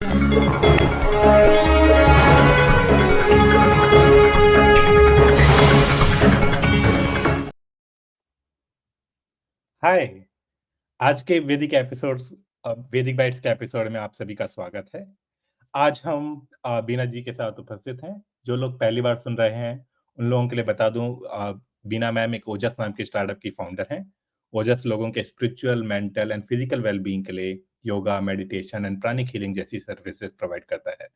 हाय! आज के वैदिक बाइट्स के एपिसोड में आप सभी का स्वागत है। आज हम बीना जी के साथ उपस्थित हैं। जो लोग पहली बार सुन रहे हैं, उन लोगों के लिए बता दूँ बीना मैम एक ओजस नाम की स्टार्टअप की फाउंडर हैं। ओजस लोगों के spiritual, mental and physical well-being के लिए yoga, meditation and pranic healing जैसी सर्विसेज प्रोवाइड करता है।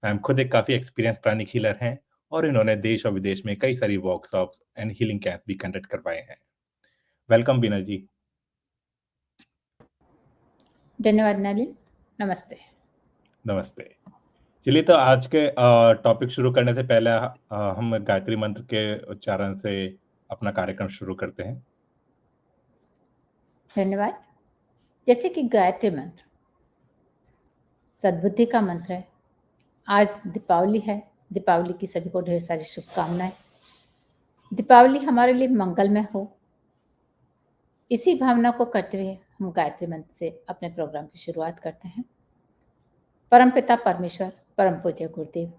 मैम खुद एक काफ़ी एक्सपीरियंस प्राणिक हीलर हैं और इन्होंने देश और विदेश में कई सारी वर्कशॉप्स एंड हीलिंग कैंप भी कंडक्ट करवाए हैं। वेलकम बीना जी। धन्यवाद नलिन, नमस्ते। नमस्ते। चलिए तो आज के टॉपिक शुरू करने से पहले हम गायत्री मंत्र के उच्चारण से अपना कार्यक्रम शुरू करते हैं। धन्यवाद। जैसे कि गायत्री मंत्र सद्बुद्धि का मंत्र है। आज दीपावली है, दीपावली की सभी को ढेर सारी शुभकामनाएं। दीपावली हमारे लिए मंगलमय हो, इसी भावना को करते हुए हम गायत्री मंत्र से अपने प्रोग्राम की शुरुआत करते हैं। परमपिता परमेश्वर, परम पूज्य गुरुदेव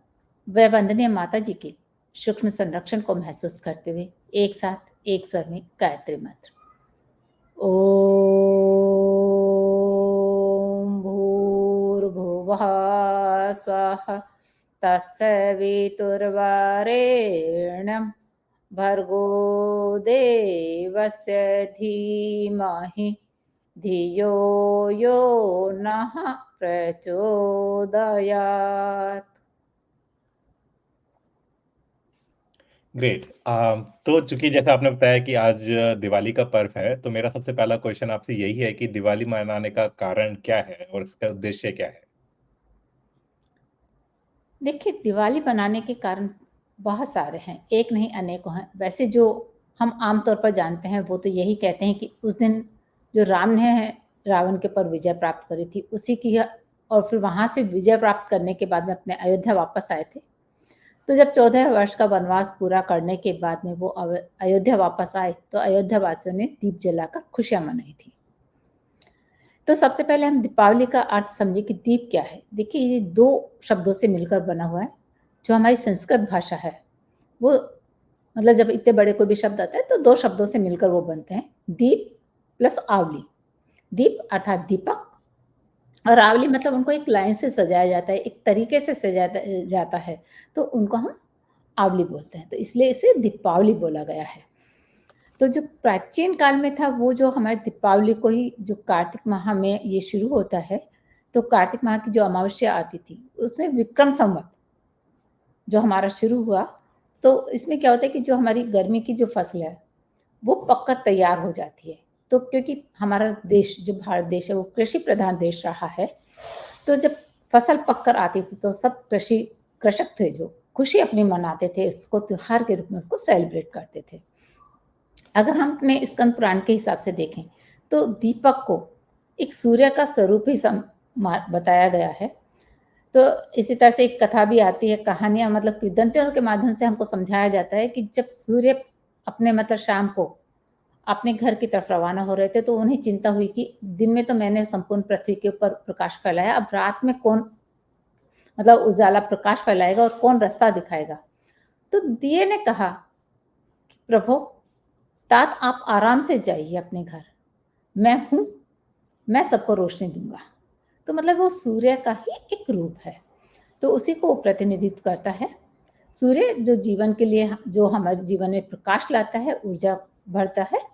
व वंदनीय माता जी की सूक्ष्म संरक्षण को महसूस करते हुए एक साथ एक स्वर में गायत्री मंत्र। ॐ भूर्भुवः स्वः तत्सवितुर्वरेण्यं भर्गो देवस्य धीमहि धियो यो नः प्रचोदयात्। ग्रेट। तो चूँकि जैसा आपने बताया कि आज दिवाली का पर्व है, तो मेरा सबसे पहला क्वेश्चन आपसे यही है कि दिवाली मनाने का कारण क्या है और इसका उद्देश्य क्या है? देखिए, दिवाली मनाने के कारण बहुत सारे हैं, एक नहीं अनेकों हैं। वैसे जो हम आम तौर पर जानते हैं वो तो यही कहते हैं कि उस दिन जो राम ने रावण के ऊपर विजय प्राप्त करी थी, उसी की और फिर वहाँ से विजय प्राप्त करने के बाद में अपने अयोध्या वापस आए थे। तो जब 14 वर्ष का वनवास पूरा करने के बाद में वो अयोध्या वापस आए, तो अयोध्या वासियों ने दीप जलाकर खुशियाँ मनाई थी। तो सबसे पहले हम दीपावली का अर्थ समझे कि दीप क्या है। देखिए, ये 2 शब्दों से मिलकर बना हुआ है। जो हमारी संस्कृत भाषा है, वो मतलब जब इतने बड़े कोई भी शब्द आता है तो 2 शब्दों से मिलकर वो बनते हैं, दीप प्लस आवली। दीप अर्थात दीपक और आवली मतलब उनको एक लाइन से सजाया जाता है, एक तरीके से सजाया जाता है, तो उनको हम आवली बोलते हैं। तो इसलिए इसे दीपावली बोला गया है। तो जो प्राचीन काल में था वो जो हमारे दीपावली को ही जो कार्तिक माह में ये शुरू होता है, तो कार्तिक माह की जो अमावस्या आती थी, उसमें विक्रम संवत जो हमारा शुरू हुआ, तो इसमें क्या होता है कि जो हमारी गर्मी की जो फसल है, वो पककर तैयार हो जाती है। तो क्योंकि हमारा देश जो भारत देश है वो कृषि प्रधान देश रहा है, तो जब फसल पककर आती थी तो सब कृषक थे जो खुशी अपनी मनाते थे, इसको त्योहार के रूप में उसको सेलिब्रेट करते थे। अगर हम अपने स्कंद पुराण के हिसाब से देखें, तो दीपक को एक सूर्य का स्वरूप ही बताया गया है। तो इसी तरह से एक कथा भी आती है, कहानियाँ मतलब किंवदंतियों के माध्यम से हमको समझाया जाता है कि जब सूर्य अपने मतलब शाम को अपने घर की तरफ रवाना हो रहे थे, तो उन्हें चिंता हुई कि दिन में तो मैंने संपूर्ण पृथ्वी के ऊपर प्रकाश फैलाया, अब रात में कौन मतलब उजाला प्रकाश फैलाएगा और कौन रास्ता दिखाएगा। तो दिए ने कहा कि प्रभु, तात आप आराम से जाइए अपने घर, मैं हूँ, मैं सबको रोशनी दूँगा। तो मतलब वो सूर्य का ही एक रूप है, तो उसी को प्रतिनिधित्व करता है। सूर्य जो जीवन के लिए जो हमारे जीवन में प्रकाश लाता है, ऊर्जा भरता है।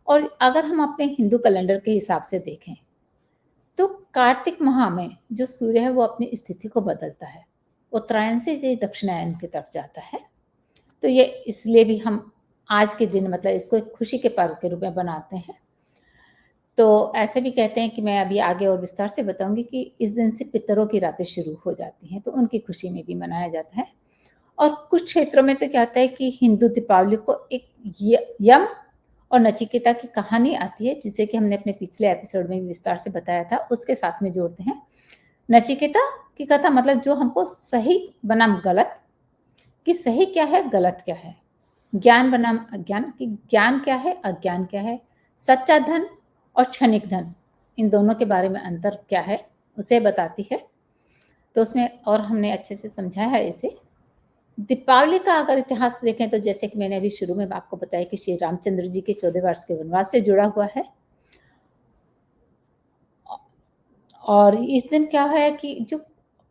और अगर हम अपने हिंदू कैलेंडर के हिसाब से देखें, तो कार्तिक माह में जो सूर्य है वो अपनी स्थिति को बदलता है, उत्तरायण से ये दक्षिणायन की तरफ जाता है। तो ये इसलिए भी हम आज के दिन मतलब इसको एक खुशी के पर्व के रूप में बनाते हैं। तो ऐसे भी कहते हैं कि मैं अभी आगे और विस्तार से बताऊंगी कि इस दिन से पितरों की रातें शुरू हो जाती हैं, तो उनकी खुशी में भी मनाया जाता है। और कुछ क्षेत्रों में तो क्या होता है कि हिंदू दीपावली को एक यम और नचिकेता की कहानी आती है, जिसे कि हमने अपने पिछले एपिसोड में विस्तार से बताया था, उसके साथ में जोड़ते हैं। नचिकेता की कथा मतलब जो हमको सही बनाम गलत, कि सही क्या है गलत क्या है, ज्ञान बनाम अज्ञान, कि ज्ञान क्या है अज्ञान क्या है, सच्चा धन और क्षणिक धन, इन दोनों के बारे में अंतर क्या है उसे बताती है। तो उसमें और हमने अच्छे से समझा है इसे। दीपावली का अगर इतिहास देखें तो जैसे कि मैंने अभी शुरू में आपको बताया कि श्री रामचंद्र जी के 14 वर्ष के वनवास से जुड़ा हुआ है। अ, और इस दिन क्या है कि जो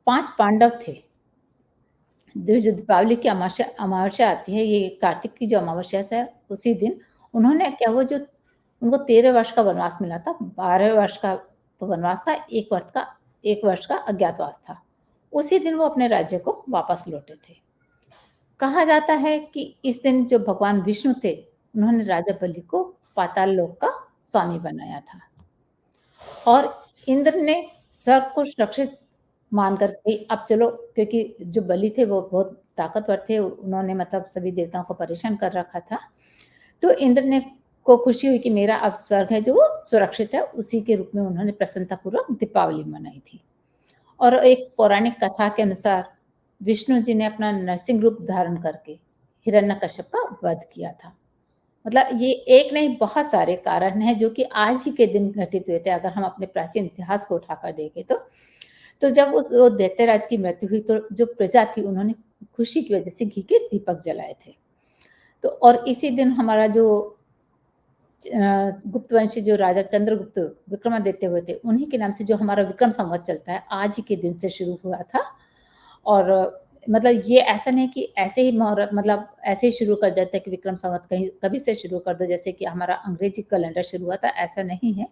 5 पांडव थे, जो दीपावली की अमावस्या अमावस्या आती है, ये कार्तिक की जो अमावस्या है उसी दिन उन्होंने क्या हुआ जो उनको 13 वर्ष का वनवास मिला था, 12 वर्ष का तो वनवास था, 1 वर्ष का अज्ञातवास था। उसी दिन वो अपने राज्य को वापस लौटे थे। कहा जाता है कि इस दिन जो भगवान विष्णु थे, उन्होंने राजा बलि को पाताल लोक का स्वामी बनाया था और इंद्र ने स्वर्ग को सुरक्षित मान कर के अब चलो क्योंकि जो बलि थे वो बहुत ताकतवर थे, उन्होंने मतलब सभी देवताओं को परेशान कर रखा था। तो इंद्र ने को खुशी हुई कि मेरा अब स्वर्ग है जो वो सुरक्षित है, उसी के रूप में उन्होंने प्रसन्नतापूर्वक दीपावली मनाई थी। और एक पौराणिक कथा के अनुसार विष्णु जी ने अपना नरसिंह रूप धारण करके हिरण्यकश्यप का वध किया था। मतलब ये एक नहीं बहुत सारे कारण हैं जो कि आज ही के दिन घटित हुए थे। अगर हम अपने प्राचीन इतिहास को उठाकर देखें तो जब उस वो दैत्यराज की मृत्यु हुई तो जो प्रजा थी उन्होंने खुशी की वजह से घी के दीपक जलाए थे। तो और इसी दिन हमारा जो गुप्तवंशी जो राजा चंद्रगुप्त विक्रमादित्य हुए थे, उन्हीं के नाम से जो हमारा विक्रम संवत चलता है, आज ही के दिन से शुरू हुआ था। और मतलब ये ऐसा नहीं कि ऐसे ही मुहूर्त मतलब ऐसे ही शुरू कर देते हैं कि विक्रम संवत कहीं कभी से शुरू कर दो, जैसे कि हमारा अंग्रेजी कैलेंडर शुरू हुआ था, ऐसा नहीं है।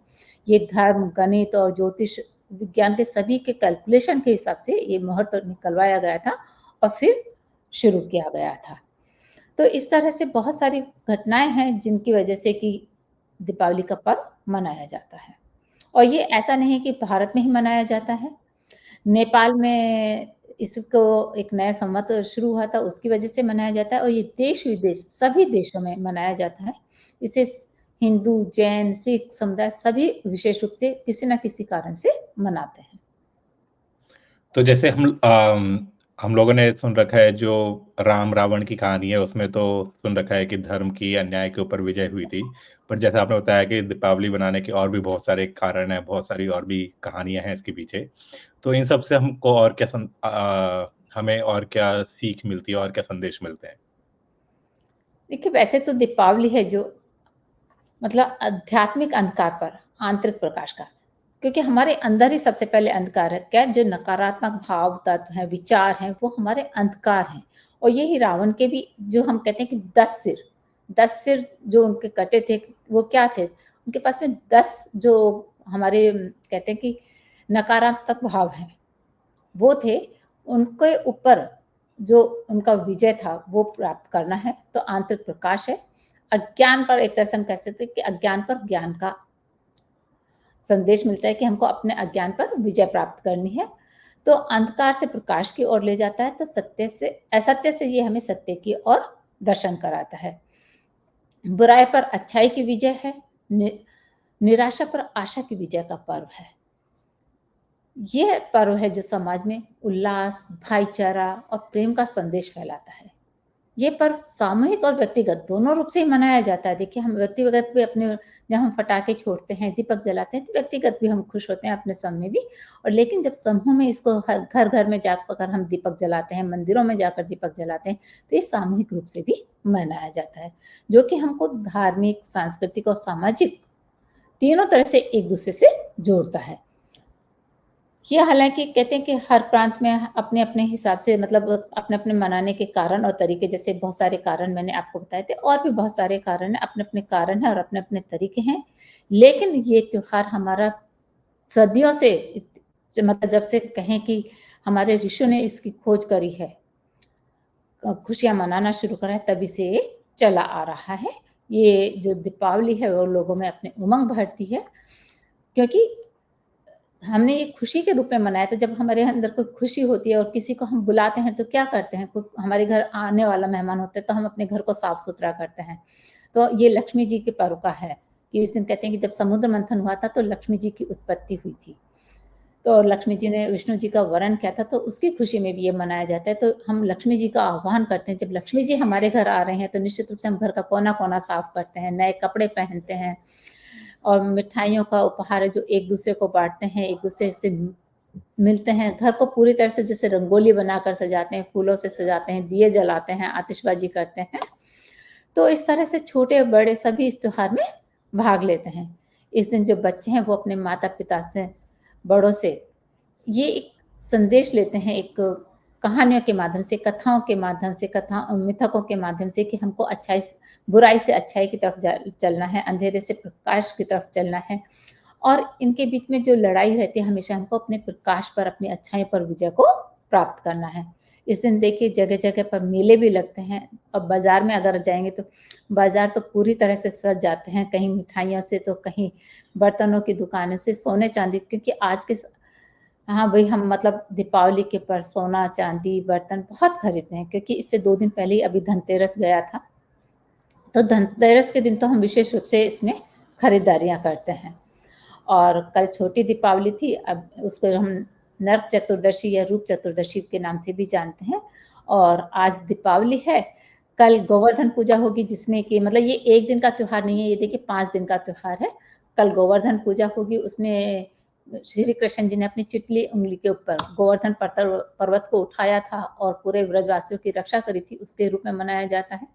ये धर्म, गणित और ज्योतिष विज्ञान के सभी के कैलकुलेशन के हिसाब से ये मुहूर्त निकलवाया गया था और फिर शुरू किया गया था। तो इस तरह से बहुत सारी घटनाएँ हैं जिनकी वजह से कि दीपावली का पर्व मनाया जाता है। और ये ऐसा नहीं है कि भारत में ही मनाया जाता है। नेपाल में इसको एक नया संवत शुरू हुआ था, उसकी वजह से मनाया जाता है और ये देश-विदेश सभी देशों में मनाया जाता है। इसे हिंदू, जैन, सिख समुदाय सभी विशेष रूप से किसी न किसी कारण से मनाते हैं। तो जैसे हम लोगों ने सुन रखा है जो राम-रावण की कहानी है उसमें तो सुन रखा है कि धर्म की अन्याय के ऊपर विजय हुई थी। पर जैसा आपने बताया कि दीपावली बनाने के और भी बहुत सारे कारण हैं, बहुत सारी और भी कहानियाँ हैं इसके पीछे। तो इन सब से हमको और क्या हमें और क्या सीख मिलती है और क्या संदेश मिलते हैं? देखिए वैसे तो दीपावली है जो मतलब आध्यात्मिक अंधकार पर आंतरिक प्रकाश का। क्योंकि हमारे अंदर ही सबसे पहले अंधकार है। क्या जो नकारात्मक भाव तत्व हैं, विचार हैं, वो हमारे अंधकार हैं। और यही रावण के भी जो हम कहते हैं कि 10 सिर जो उनके कटे थे, वो क्या थे? उनके पास में 10 जो हमारे कहते हैं कि नकारात्मक भाव हैं, वो थे। उनके ऊपर जो उनका विजय था, वो प्राप्त करना है, तो आंतरिक प्रकाश है। अज्ञान पर एक तरह से हम कह सकते हैं कि अज्ञान पर ज्ञान का संदेश मिलता है कि हमको अपने अज्ञान पर विजय प्राप्त करनी है। तो अंधकार से प्रकाश की ओर ले जाता है, तो सत्य से असत्य से ये हमें सत्य की ओर दर्शन कराता है। बुराई पर अच्छाई की विजय है, नि निराशा पर आशा की विजय का पर्व है। यह पर्व है जो समाज में उल्लास, भाईचारा और प्रेम का संदेश फैलाता है। ये पर्व सामूहिक और व्यक्तिगत दोनों रूप से ही मनाया जाता है। देखिए हम व्यक्तिगत भी अपने जब हम पटाखे छोड़ते हैं, दीपक जलाते हैं, तो व्यक्तिगत भी हम खुश होते हैं अपने सब में भी। और लेकिन जब समूह में इसको हर घर-घर में जाकर हम दीपक जलाते हैं, मंदिरों में जाकर दीपक जलाते हैं, तो ये सामूहिक रूप से भी मनाया जाता है, जो कि हमको धार्मिक, सांस्कृतिक और सामाजिक तीनों तरह से एक-दूसरे से जोड़ता है। ये हालाँकि कहते हैं कि हर प्रांत में अपने-अपने हिसाब से मतलब अपने-अपने मनाने के कारण और तरीके जैसे बहुत सारे कारण मैंने आपको बताए थे और भी बहुत सारे कारण हैं, अपने-अपने कारण हैं और अपने-अपने तरीके हैं। लेकिन ये त्योहार हमारा सदियों से मतलब जब से कहें कि हमारे ऋषियों ने इसकी खोज करी है, खुशियाँ मनाना शुरू करा है तभी से ये चला आ रहा है। ये जो दीपावली है वो लोगों में अपनी उमंग भरती है, क्योंकि हमने ये खुशी के रूप में मनाया था। जब हमारे अंदर कोई खुशी होती है और किसी को हम बुलाते हैं तो क्या करते हैं? कोई हमारे घर आने वाला मेहमान होता है तो हम अपने घर को साफ-सुथरा करते हैं। तो ये लक्ष्मी जी के पर्व का है कि इस दिन कहते हैं कि जब समुद्र मंथन हुआ था तो लक्ष्मी जी की उत्पत्ति हुई थी। तो लक्ष्मी जी ने विष्णु जी का वरण किया था तो उसकी खुशी में भी ये मनाया जाता है। तो हम लक्ष्मी जी का आह्वान करते हैं। जब लक्ष्मी जी हमारे घर आ रहे हैं तो निश्चित रूप से हम घर का कोना-कोना साफ करते हैं, नए कपड़े पहनते हैं और मिठाइयों का उपहार है जो एक-दूसरे को बाँटते हैं, एक-दूसरे से मिलते हैं, घर को पूरी तरह से जैसे रंगोली बनाकर सजाते हैं, फूलों से सजाते हैं, दिए जलाते हैं, आतिशबाजी करते हैं। तो इस तरह से छोटे-बड़े सभी इस त्योहार में भाग लेते हैं। इस दिन जो बच्चे हैं वो अपने माता-पिता से, बड़ों से ये एक संदेश लेते हैं, एक कहानियों के माध्यम से, कथाओं के माध्यम से, मिथकों के माध्यम से कि हमको बुराई से अच्छाई की तरफ चलना है, अंधेरे से प्रकाश की तरफ चलना है। और इनके बीच में जो लड़ाई रहती है, हमेशा हमको अपने प्रकाश पर, अपनी अच्छाई पर विजय को प्राप्त करना है। इस दिन देखिए जगह-जगह पर मेले भी लगते हैं और बाज़ार में अगर जाएँगे तो बाज़ार तो पूरी तरह से सज जाते हैं, कहीं मिठाइयों से तो कहीं बर्तनों की दुकानों से, सोने-चांदी, क्योंकि आज के हाँ, भई हम मतलब दीपावली के पर सोना, चांदी, बर्तन बहुत खरीदते हैं, क्योंकि इससे 2 दिन पहले ही अभी धनतेरस गया था। तो धनतेरस के दिन तो हम विशेष रूप से इसमें खरीदारियाँ करते हैं। और कल छोटी दीपावली थी, अब उसको हम नरक चतुर्दशी या रूप चतुर्दशी के नाम से भी जानते हैं। और आज दीपावली है, कल गोवर्धन पूजा होगी, जिसमें कि मतलब ये 1 दिन का त्योहार नहीं है, ये देखिए 5 दिन का त्योहार है। कल गोवर्धन पूजा होगी, उसमें श्री कृष्ण जी ने अपनी चिटली उँगली के ऊपर गोवर्धन पर्वत को उठाया था और पूरे ब्रजवासियों की रक्षा करी थी, उसके रूप में मनाया जाता है।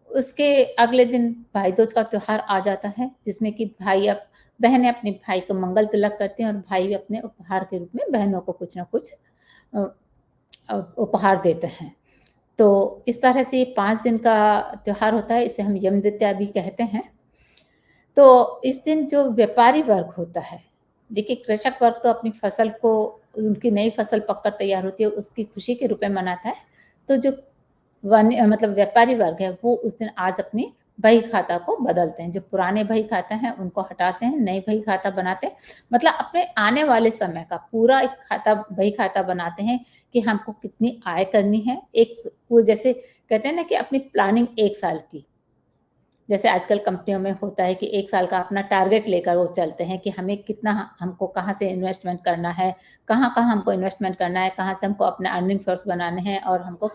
उसके अगले दिन भाई दूज का त्योहार आ जाता है, जिसमें कि बहनें अपने भाई को मंगल तिलक करती हैं और भाई भी अपने उपहार के रूप में बहनों को कुछ न कुछ अ उपहार देते हैं। तो इस तरह से ये 5 दिन का त्योहार होता है, इसे हम यम द्वितीया भी कहते हैं। तो इस दिन जो व्यापारी वर्ग होता है, देखिए कृषक वर्ग तो अपनी फसल को, उनकी नई फसल पककर तैयार होती है, उसकी खुशी के रूप में मनाता है। तो जो मतलब व्यापारी वर्ग है, वो उस दिन आज अपनी बही खाता को बदलते हैं। जो पुराने बही खाता हैं, उनको हटाते हैं, नई बही खाता बनाते हैं। मतलब अपने आने वाले समय का पूरा एक बही खाता बनाते हैं कि हमको कितनी आय करनी है। एक वो जैसे कहते हैं ना कि अपनी प्लानिंग 1 साल की। जैसे आजकल कंपनियों में होता है कि 1 साल का अपना टारगेट लेकर वो चलते हैं कि हमें कितना हमको कहाँ से इन्वेस्टमेंट करना है, कहाँ-कहाँ हमको इन्वेस्टमेंट करना है, कहाँ से हमको अपना अर्निंग सोर्स बनाने हैं और हमको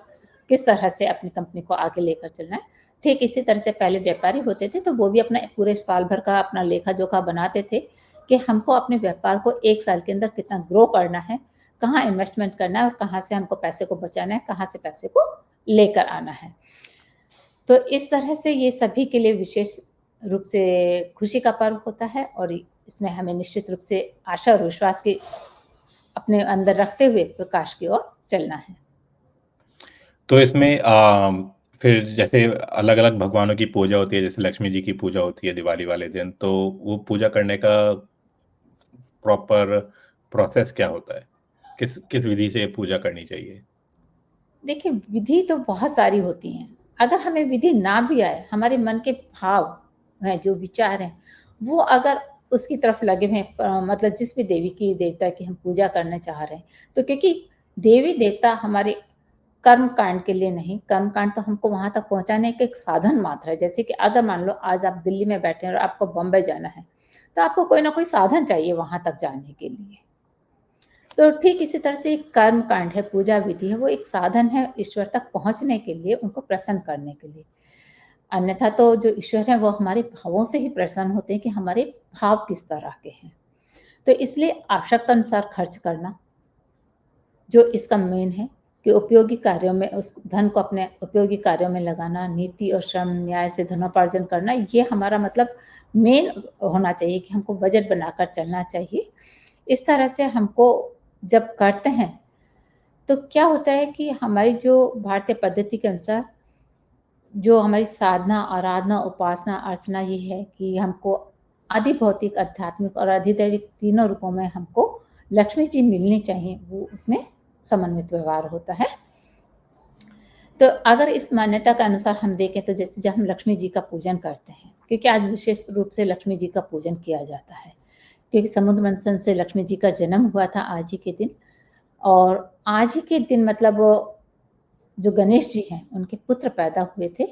किस तरह से अपनी कंपनी को आगे लेकर चलना है। ठीक इसी तरह से पहले व्यापारी होते थे, तो वो भी अपना पूरे साल भर का अपना लेखा-जोखा बनाते थे कि हमको अपने व्यापार को 1 साल के अंदर कितना ग्रो करना है, कहाँ इन्वेस्टमेंट करना है और कहाँ से हमको पैसे को बचाना है, कहाँ से पैसे को लेकर आना है। तो इस तरह से ये सभी के लिए विशेष रूप से खुशी का पर्व होता है और इसमें हमें निश्चित रूप से आशा और विश्वास की अपने अंदर रखते हुए प्रकाश की ओर चलना है। तो इसमें फिर जैसे अलग-अलग भगवानों की पूजा होती है, जैसे लक्ष्मी जी की पूजा होती है दिवाली वाले दिन, तो वो पूजा करने का प्रॉपर प्रोसेस क्या होता है? किस किस विधि से पूजा करनी चाहिए? देखिए, विधि तो बहुत सारी होती हैं। अगर हमें विधि ना भी आए, हमारे मन के भाव हैं, जो विचार हैं, वो अगर उसकी तरफ लगे हुए हैं, मतलब जिस भी देवी की, देवता की हम पूजा करना चाह रहे हैं, तो क्योंकि देवी-देवता हमारे कर्म कांड के लिए नहीं, कर्म कांड तो हमको वहाँ तक पहुँचाने का एक साधन मात्र है। जैसे कि अगर मान लो आज आप दिल्ली में बैठे हैं और आपको बम्बई जाना है, तो आपको कोई ना कोई साधन चाहिए वहाँ तक जाने के लिए। तो ठीक इसी तरह से एक कर्म कांड है, पूजा विधि है, वो एक साधन है ईश्वर तक पहुँचने के लिए, उनको प्रसन्न करने के लिए। अन्यथा तो जो ईश्वर है वो हमारे भावों से ही प्रसन्न होते हैं कि हमारे भाव किस तरह के हैं। तो इसलिए आवश्यकता अनुसार खर्च करना, जो इसका मेन है कि उपयोगी कार्यों में उस धन को अपने उपयोगी कार्यों में लगाना, नीति और श्रम न्याय से धनोपार्जन करना, ये हमारा मतलब मेन होना चाहिए कि हमको बजट बनाकर चलना चाहिए। इस तरह से हमको जब करते हैं, तो क्या होता है कि हमारी जो भारतीय पद्धति के अनुसार जो हमारी साधना, आराधना, उपासना, अर्चना ये है कि हमको आदि भौतिक, आध्यात्मिक और अधिदैविक तीनों रूपों में हमको लक्ष्मी जी मिलनी चाहिए, वो उसमें समन्वित व्यवहार होता है। तो अगर इस मान्यता के अनुसार हम देखें तो जैसे जब हम लक्ष्मी जी का पूजन करते हैं, क्योंकि आज विशेष रूप से लक्ष्मी जी का पूजन किया जाता है, क्योंकि समुद्र मंथन से लक्ष्मी जी का जन्म हुआ था आज ही के दिन। और आज ही के दिन मतलब जो गणेश जी हैं, उनके पुत्र पैदा हुए थे,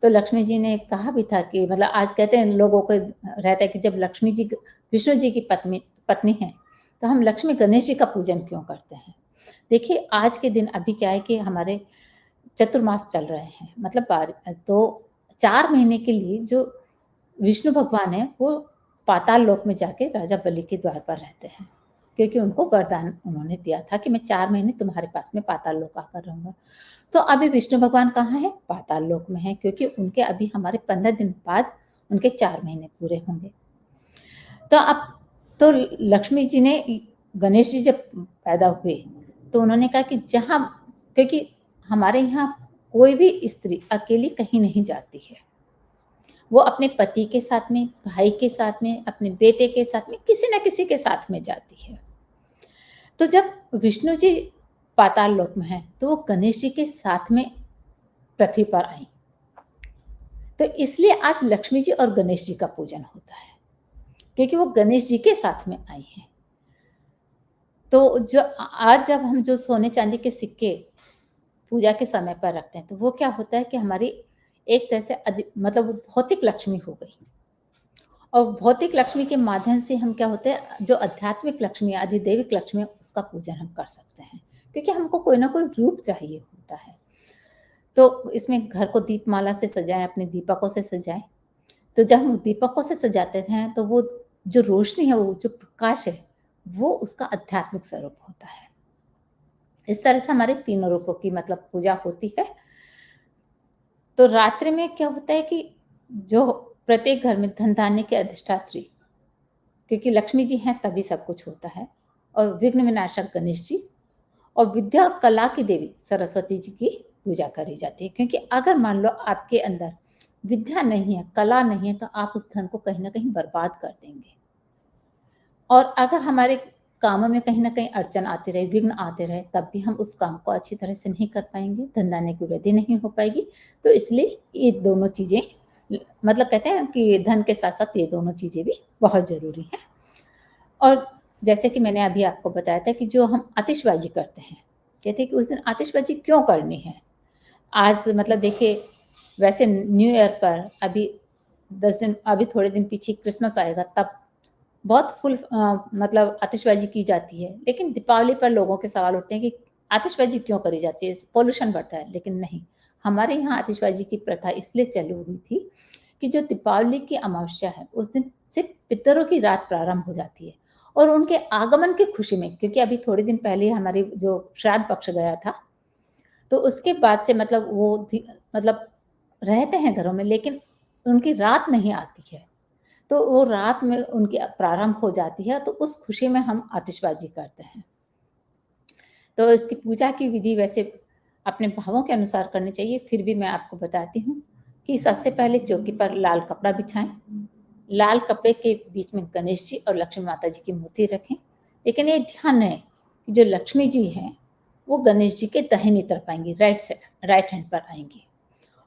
तो लक्ष्मी जी ने कहा भी था कि मतलब आज कहते हैं लोगों को रहता है कि जब लक्ष्मी जी विष्णु जी की पत्नी पत्नी हैं, तो हम लक्ष्मी गणेश जी का पूजन क्यों करते हैं? देखिए, आज के दिन अभी क्या है कि हमारे चतुर्मास चल रहे हैं, मतलब तो 4 महीने के लिए जो विष्णु भगवान हैं, वो पाताल लोक में जाके राजा बलि के द्वार पर रहते हैं। क्योंकि उनको वरदान उन्होंने दिया था कि मैं 4 महीने तुम्हारे पास में पाताल लोक आकर रहूँगा। तो अभी विष्णु भगवान कहाँ हैं? पाताल लोक में हैं, क्योंकि उनके अभी हमारे 15 दिन बाद उनके 4 महीने पूरे होंगे। तो अब तो लक्ष्मी जी ने गणेश जी जब पैदा हुए, तो उन्होंने कहा कि जहाँ, क्योंकि हमारे यहाँ कोई भी स्त्री अकेली कहीं नहीं जाती है। वो अपने पति के साथ में, भाई के साथ में, अपने बेटे के साथ में, किसी न किसी के साथ में जाती है। तो जब विष्णु जी पाताल लोक में हैं, तो वो गणेश जी के साथ में पृथ्वी पर आईं। तो इसलिए आज लक्ष्मी जी और गणेश जी का पूजन होता है, क्योंकि वो गणेश जी के साथ में आई हैं। तो जो आज जब हम जो सोने-चांदी के सिक्के पूजा के समय पर रखते हैं, तो वो क्या होता है कि हमारी एक तरह से मतलब वो भौतिक लक्ष्मी हो गई। और भौतिक लक्ष्मी के माध्यम से हम क्या होते हैं, जो आध्यात्मिक लक्ष्मी है, अधिदैविक लक्ष्मी है, उसका पूजन हम कर सकते हैं, क्योंकि हमको कोई ना कोई रूप चाहिए होता है। तो इसमें घर को दीपमाला से सजाएँ, अपने दीपकों से सजाएँ। तो जब हम दीपकों से सजाते हैं, तो वो जो रोशनी है, वो जो प्रकाश है, वो उसका आध्यात्मिक स्वरूप होता है। इस तरह से हमारे तीनों रूपों की मतलब पूजा होती है। तो रात्रि में क्या होता है कि जो प्रत्येक घर में धन-धान्य के अधिष्ठात्री, क्योंकि लक्ष्मी जी हैं तभी सब कुछ होता है, और विघ्न विनाशक गणेश जी और विद्या और कला की देवी सरस्वती जी की पूजा करी जाती है। क्योंकि अगर मान लो आपके अंदर विद्या नहीं है, कला नहीं है, तो आप उस धन को कहीं न कहीं बर्बाद कर देंगे। और अगर हमारे कामों में कहीं न कहीं अड़चन आती रहे, विघ्न आते रहे, तब भी हम उस काम को अच्छी तरह से नहीं कर पाएँगे, धन-धान्य की वृद्धि नहीं हो पाएगी। तो इसलिए ये दोनों चीज़ें मतलब कहते हैं कि धन के साथ-साथ ये दोनों चीज़ें भी बहुत ज़रूरी हैं। और जैसे कि मैंने अभी आपको बताया था कि जो हम आतिशबाज़ी करते हैं, कहते हैं कि उस दिन आतिशबाज़ी क्यों करनी है? आज मतलब देखिए, वैसे न्यू ईयर पर अभी 10 दिन, अभी थोड़े दिन पीछे क्रिसमस आएगा, तब बहुत मतलब आतिशबाज़ी की जाती है। लेकिन दीपावली पर लोगों के सवाल उठते हैं कि आतिशबाज़ी क्यों करी जाती है? पॉल्यूशन बढ़ता है। लेकिन नहीं, हमारे यहाँ आतिशबाज़ी की प्रथा इसलिए चालू हुई थी कि जो दीपावली की अमावस्या है, उस दिन से पितरों की रात प्रारंभ हो जाती है, और उनके आगमन की खुशी में, क्योंकि अभी थोड़े दिन पहले हमारी जो श्राद्ध पक्ष गया था, तो उसके बाद से मतलब वो मतलब रहते हैं घरों में, लेकिन उनकी रात नहीं आती है। तो वो रात में उनकी प्रारंभ हो जाती है, तो उस खुशी में हम आतिशबाज़ी करते हैं। तो इसकी पूजा की विधि वैसे अपने भावों के अनुसार करनी चाहिए, फिर भी मैं आपको बताती हूँ कि सबसे पहले चौकी पर लाल कपड़ा बिछाएँ। लाल कपड़े के बीच में गणेश जी और लक्ष्मी माता जी की मूर्ति रखें। लेकिन ये ध्यान रहे कि जो लक्ष्मी जी हैं, वो गणेश जी के दाहिनी तरफ आएँगी, राइट हैंड पर आएँगी,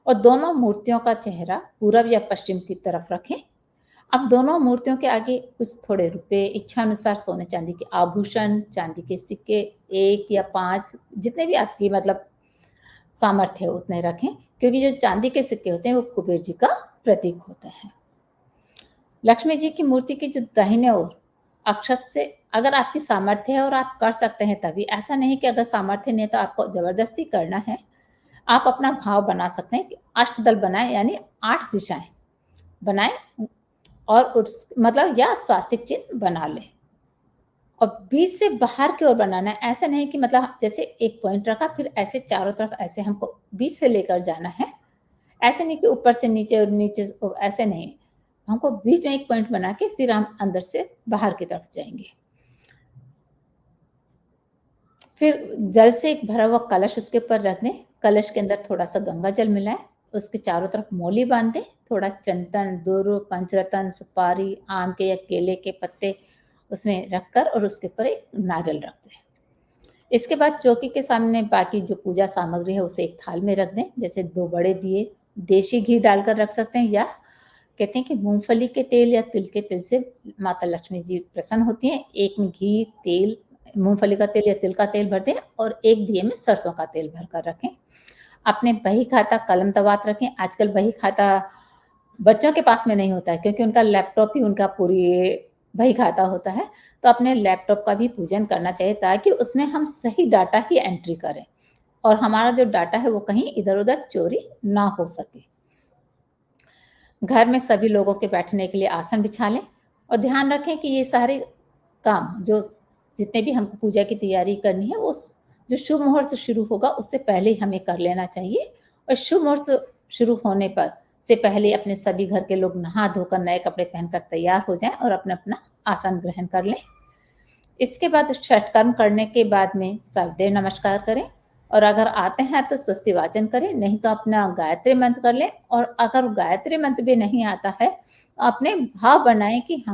और दोनों मूर्तियों का चेहरा पूरब या पश्चिम की तरफ रखें। अब दोनों मूर्तियों के आगे कुछ थोड़े रुपए, इच्छानुसार सोने-चांदी के आभूषण, चांदी के सिक्के 1 या 5, जितने भी आपकी मतलब सामर्थ्य है उतने रखें, क्योंकि जो चांदी के सिक्के होते हैं वो कुबेर जी का प्रतीक होते हैं। लक्ष्मी जी की मूर्ति की जो दाहिने ओर अक्षत से, अगर आपकी सामर्थ्य है और आप कर सकते हैं तभी, ऐसा नहीं कि अगर सामर्थ्य नहीं है तो आपको ज़बरदस्ती करना है। आप अपना भाव बना सकते हैं कि अष्टदल बनाएँ, यानी 8 दिशाएँ बनाएँ, और उस मतलब या स्वास्तिक चिन्ह बना लें। और बीच से बाहर की ओर बनाना है, ऐसा नहीं कि मतलब जैसे एक पॉइंट रखा, फिर ऐसे चारों तरफ ऐसे हमको बीच से लेकर जाना है। ऐसे नहीं कि ऊपर से नीचे और नीचे से ऐसे नहीं। हमको बीच में एक पॉइंट बना के फिर हम अंदर से बाहर की तरफ जाएँगे। फिर जल से एक भरा हुआ कलश उसके ऊपर रख दें, कलश के अंदर थोड़ा-सा गंगा जल मिलाएँ, उसके चारों तरफ मौली बाँध दें, थोड़ा चंदन, दूर्वा, पंचरत्न, सुपारी, आम के या केले के पत्ते उसमें रखकर और उसके ऊपर एक नारियल रख दें। इसके बाद चौकी के सामने बाकी जो पूजा सामग्री है उसे एक थाल में रख दें, जैसे 2 बड़े दिए, देशी घी डालकर रख सकते हैं, या कहते हैं कि मूँगफली के तेल या तिल के तेल से माता लक्ष्मी जी प्रसन्न होती हैं। एक में घी, तेल, मूँगफली का तेल या तिल का तेल भर दें, और एक दिए में सरसों का तेल भरकर रखें। अपने बही खाता कलम दवात रखें। आजकल बही खाता बच्चों के पास में नहीं होता है, क्योंकि उनका लैपटॉप ही उनका पूरी बही खाता होता है। तो अपने लैपटॉप का भी पूजन करना चाहिए, ताकि उसमें हम सही डाटा ही एंट्री करें, और हमारा जो डाटा है वो कहीं इधर-उधर चोरी ना हो सके। घर में सभी लोगों के बैठने के लिए आसन बिछा लें, और ध्यान रखें कि ये सारे काम जो जितने भी हमको पूजा की तैयारी करनी है, वो जो शुभ मुहूर्त शुरू होगा, उससे पहले ही हमें कर लेना चाहिए। और शुभ मुहूर्त शुरू होने पर से पहले अपने सभी घर के लोग नहा धोकर नए कपड़े पहनकर तैयार हो जाएं और अपना-अपना आसन ग्रहण कर लें। इसके बाद षटकर्म करने के बाद में सर्वदेव नमस्कार करें और अगर आते हैं तो स्वस्ति वाचन करें, नहीं तो अपना गायत्री मंत्र कर लें। और अगर गायत्री मंत्र भी नहीं आता है, तो अपने भाव बनाएँ कि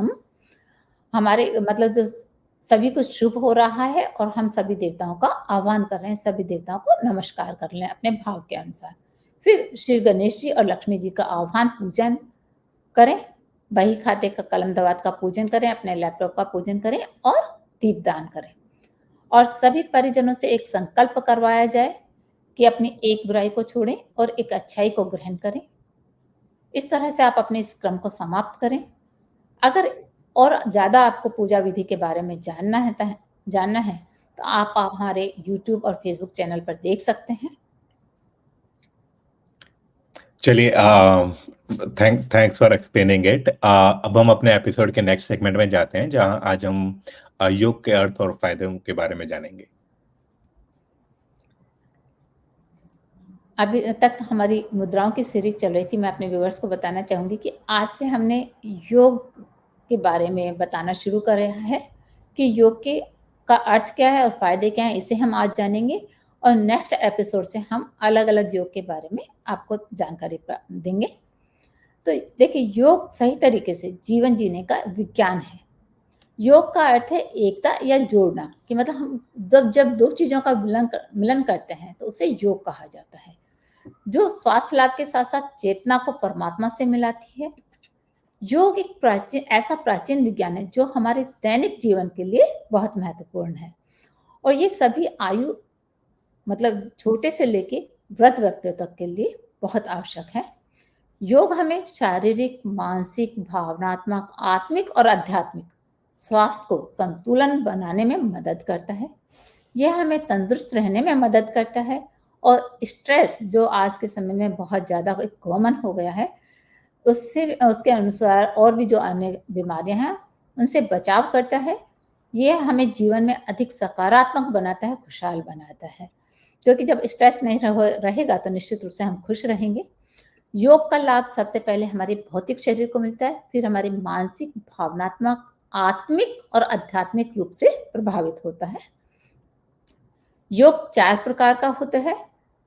हमारे मतलब जो सभी कुछ शुभ हो रहा है और हम सभी देवताओं का आह्वान कर रहे हैं, सभी देवताओं को नमस्कार कर लें अपने भाव के अनुसार। फिर श्री गणेश जी और लक्ष्मी जी का आह्वान पूजन करें, बही खाते का कलम दवात का पूजन करें, अपने लैपटॉप का पूजन करें और दीपदान करें। और सभी परिजनों से एक संकल्प करवाया जाए कि अपनी एक बुराई को छोड़ें और एक अच्छाई को ग्रहण करें। इस तरह से आप अपने इस क्रम को समाप्त करें। अगर और ज़्यादा आपको पूजा विधि के बारे में जानना है, तो आप हमारे यूट्यूब और फेसबुक चैनल पर देख सकते हैं। चलिए थैंक्स फॉर एक्सप्लेनिंग इट। अब हम अपने एपिसोड के नेक्स्ट सेगमेंट में जाते हैं, जहाँ आज हम योग के अर्थ और फायदों के बारे में जानेंगे। अभी तक तो हमारी मुद्राओं की सीरीज़ चल रही थी। मैं अपने व्यूअर्स को बताना चाहूँगी कि आज से हमने योग के बारे में बताना शुरू करा है कि योग का अर्थ क्या है और फ़ायदे क्या हैं, इसे हम आज जानेंगे। और नेक्स्ट एपिसोड से हम अलग-अलग योग के बारे में आपको जानकारी देंगे। तो देखिए, योग सही तरीके से जीवन जीने का विज्ञान है। योग का अर्थ है एकता या जोड़ना, कि मतलब हम जब 2 चीज़ों का मिलन करते हैं, तो उसे योग कहा जाता है, जो स्वास्थ्य लाभ के साथ-साथ चेतना को परमात्मा से मिलाती है। योग एक ऐसा प्राचीन विज्ञान है जो हमारे दैनिक जीवन के लिए बहुत महत्वपूर्ण है और ये सभी आयु मतलब छोटे से लेके वृद्ध व्यक्तियों तक के लिए बहुत आवश्यक है। योग हमें शारीरिक, मानसिक, भावनात्मक, आत्मिक और आध्यात्मिक स्वास्थ्य को संतुलन बनाने में मदद करता है। यह हमें तंदुरुस्त रहने में मदद करता है और स्ट्रेस जो आज के समय में बहुत ज़्यादा कॉमन हो गया है, उससे उसके अनुसार और भी जो अन्य बीमारियाँ हैं, उनसे बचाव करता है। ये हमें जीवन में अधिक सकारात्मक बनाता है, खुशहाल बनाता है। क्योंकि जब स्ट्रेस नहीं रहेगा तो निश्चित रूप से हम खुश रहेंगे। योग का लाभ सबसे पहले हमारे भौतिक शरीर को मिलता है, फिर हमारे मानसिक, भावनात्मक, आत्मिक और आध्यात्मिक रूप से प्रभावित होता है। योग 4 प्रकार का होता है,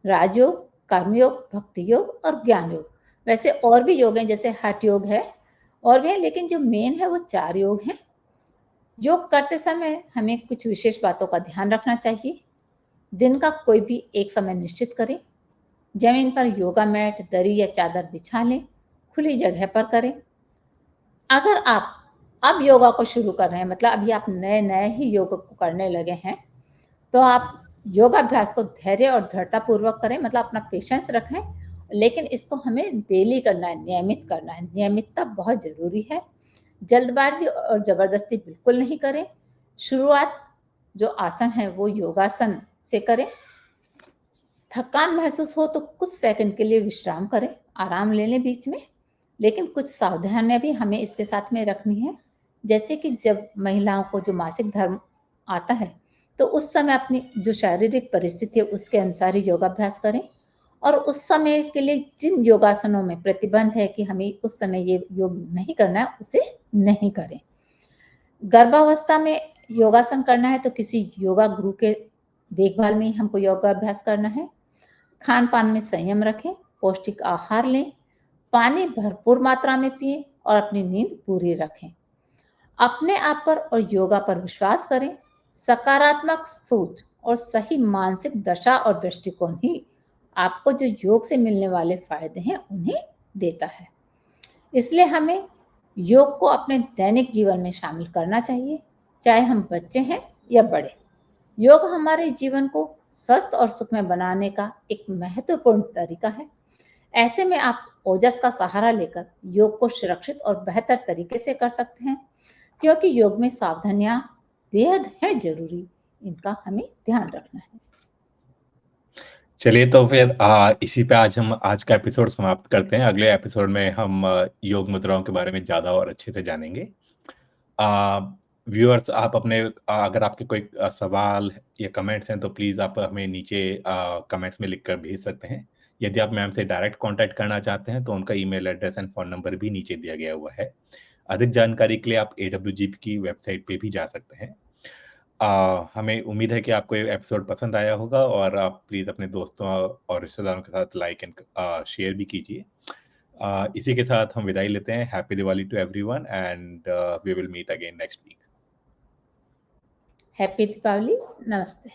राजयोग, कर्मयोग, भक्ति योग और ज्ञान योग। वैसे और भी योग हैं, जैसे हठ योग है और भी है, लेकिन जो मेन है वो 4 योग हैं। योग करते समय हमें कुछ विशेष बातों का ध्यान रखना चाहिए। दिन का कोई भी एक समय निश्चित करें। ज़मीन पर योगा मैट, दरी या चादर बिछा लें, खुली जगह पर करें। अगर आप अब योगा को शुरू कर रहे हैं, मतलब अभी आप नए-नए ही योग को करने लगे हैं, तो आप योगाभ्यास को धैर्य और दृढ़तापूर्वक करें, मतलब अपना पेशेंस रखें, लेकिन इसको हमें डेली करना है, नियमित करना है। नियमितता बहुत ज़रूरी है। जल्दबाज़ी और ज़बरदस्ती बिल्कुल नहीं करें। शुरुआत जो आसन है वो योगासन से करें। थकान महसूस हो तो कुछ सेकंड के लिए विश्राम करें, आराम ले लें बीच में, लेकिन कुछ सावधानियाँ भी हमें इसके साथ में रखनी है। जैसे कि जब महिलाओं को जो मासिक धर्म आता है, तो उस समय अपनी जो शारीरिक परिस्थिति है उसके अनुसार ही योगाभ्यास करें और उस समय के लिए जिन योगासनों में प्रतिबंध है कि हमें उस समय ये योग नहीं करना है, उसे नहीं करें। गर्भावस्था में योगासन करना है तो किसी योगा गुरु के देखभाल में ही हमको योगाभ्यास करना है। खान-पान में संयम रखें, पौष्टिक आहार लें, पानी भरपूर मात्रा में पिएँ और अपनी नींद पूरी रखें। अपने आप पर और योगा पर विश्वास करें। सकारात्मक सोच और सही मानसिक दशा और दृष्टिकोण ही आपको जो योग से मिलने वाले फ़ायदे हैं, उन्हें देता है। इसलिए हमें योग को अपने दैनिक जीवन में शामिल करना चाहिए, चाहे हम बच्चे हैं या बड़े। योग हमारे जीवन को स्वस्थ और सुखमय बनाने का एक महत्वपूर्ण तरीका है। ऐसे में आप ओजस का सहारा लेकर योग को सुरक्षित और बेहतर तरीके से कर सकते हैं, क्योंकि योग में सावधानियां बेहद हैं जरूरी। इनका हमें ध्यान रखना है। चलिए तो फिर इसी पे आज का एपिसोड समाप्त करते हैं। अगले एपिसोड में हम योग मुद्राओं के बारे में ज़्यादा और अच्छे से जानेंगे। व्यूअर्स आप अपने अगर आपके कोई सवाल या कमेंट्स हैं तो प्लीज़ आप हमें नीचे कमेंट्स में लिखकर भेज सकते हैं। यदि आप मैम से डायरेक्ट कॉन्टैक्ट करना चाहते हैं तो उनका email address and phone number भी नीचे दिया गया हुआ है। अधिक जानकारी के लिए आप AWGP की वेबसाइट पे भी जा सकते हैं। हमें उम्मीद है कि आपको ये एपिसोड पसंद आया होगा और आप प्लीज़ अपने दोस्तों और रिश्तेदारों के साथ लाइक एंड शेयर भी कीजिए। इसी के साथ हम विदाई लेते हैं। Happy Diwali to everyone and we will meet again next week. Happy Deepavali. नमस्ते।